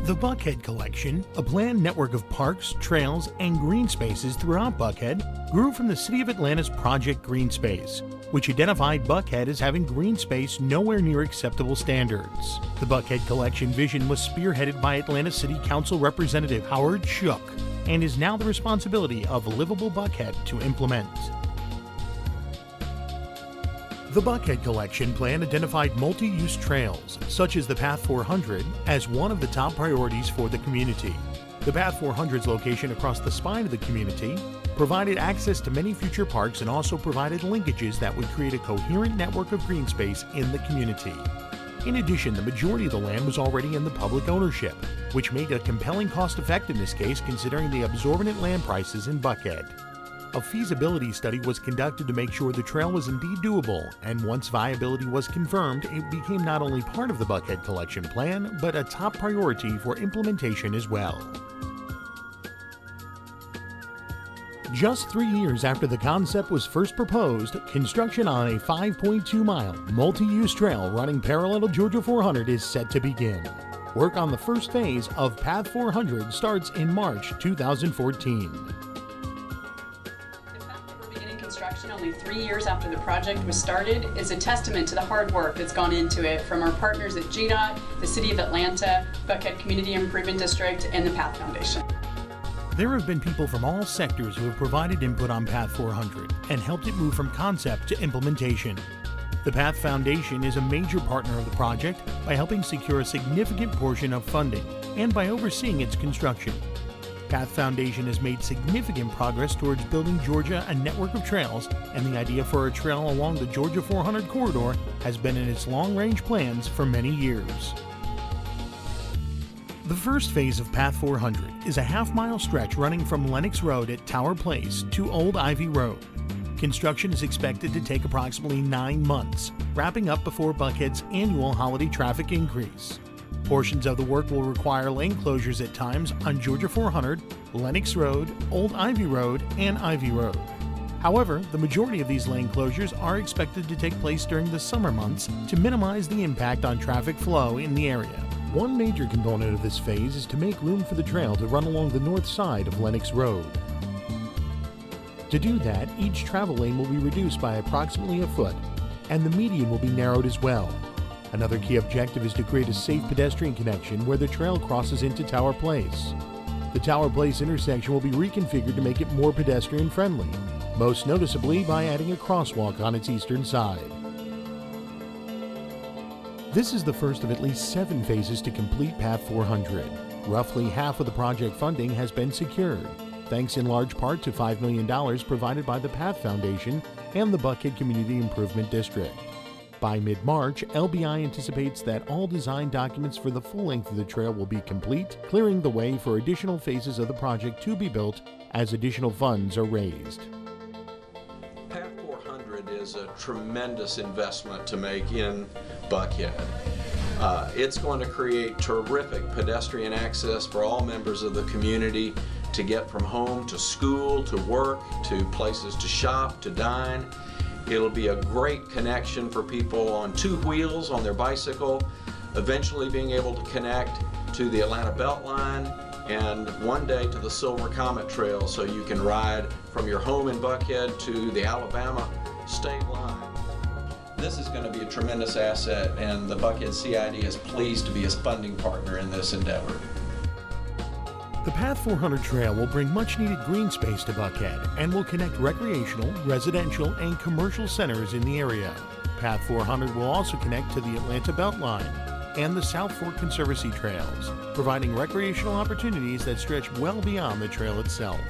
The Buckhead Collection, a planned network of parks, trails, and green spaces throughout Buckhead, grew from the City of Atlanta's Project Green Space, which identified Buckhead as having green space nowhere near acceptable standards. The Buckhead Collection vision was spearheaded by Atlanta City Council Representative Howard Shook and is now the responsibility of Livable Buckhead to implement. The Buckhead Collection plan identified multi-use trails, such as the PATH400, as one of the top priorities for the community. The PATH400's location across the spine of the community provided access to many future parks and also provided linkages that would create a coherent network of green space in the community. In addition, the majority of the land was already in the public ownership, which made a compelling cost-effectiveness case considering the exorbitant land prices in Buckhead. A feasibility study was conducted to make sure the trail was indeed doable, and once viability was confirmed, it became not only part of the Buckhead Collection plan, but a top priority for implementation as well. Just 3 years after the concept was first proposed, construction on a 5.2-mile multi-use trail running parallel to Georgia 400 is set to begin. Work on the first phase of PATH400 starts in March 2014. Construction only 3 years after the project was started is a testament to the hard work that's gone into it from our partners at GDOT, the City of Atlanta, Buckhead Community Improvement District, and the PATH Foundation. There have been people from all sectors who have provided input on PATH400 and helped it move from concept to implementation. The PATH Foundation is a major partner of the project by helping secure a significant portion of funding and by overseeing its construction. PATH Foundation has made significant progress towards building Georgia a network of trails, and the idea for a trail along the Georgia 400 corridor has been in its long-range plans for many years. The first phase of PATH400 is a half-mile stretch running from Lenox Rd at Tower Place to Old Ivy Road. Construction is expected to take approximately 9 months, wrapping up before Buckhead's annual holiday traffic increase. Portions of the work will require lane closures at times on Georgia 400, Lenox Road, Old Ivy Road, and Ivy Road. However, the majority of these lane closures are expected to take place during the summer months to minimize the impact on traffic flow in the area. One major component of this phase is to make room for the trail to run along the north side of Lenox Road. To do that, each travel lane will be reduced by approximately a foot, and the median will be narrowed as well. Another key objective is to create a safe pedestrian connection where the trail crosses into Tower Place. The Tower Place intersection will be reconfigured to make it more pedestrian friendly, most noticeably by adding a crosswalk on its eastern side. This is the first of at least 7 phases to complete PATH400. Roughly half of the project funding has been secured, thanks in large part to $5 million provided by the PATH Foundation and the Buckhead Community Improvement District. By mid-March, LBI anticipates that all design documents for the full length of the trail will be complete, clearing the way for additional phases of the project to be built as additional funds are raised. PATH400 is a tremendous investment to make in Buckhead. It's going to create terrific pedestrian access for all members of the community to get from home to school, to work, to places to shop, to dine. It'll be a great connection for people on 2 wheels on their bicycle, eventually being able to connect to the Atlanta Beltline and one day to the Silver Comet Trail, so you can ride from your home in Buckhead to the Alabama state line. This is going to be a tremendous asset, and the Buckhead CID is pleased to be a funding partner in this endeavor. The PATH400 trail will bring much-needed green space to Buckhead and will connect recreational, residential, and commercial centers in the area. PATH400 will also connect to the Atlanta Beltline and the South Fork Conservancy trails, providing recreational opportunities that stretch well beyond the trail itself.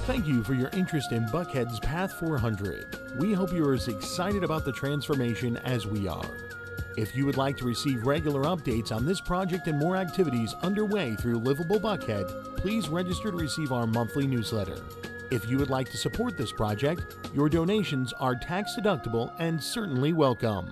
Thank you for your interest in Buckhead's PATH400. We hope you are as excited about the transformation as we are. If you would like to receive regular updates on this project and more activities underway through Livable Buckhead, please register to receive our monthly newsletter. If you would like to support this project, your donations are tax-deductible and certainly welcome.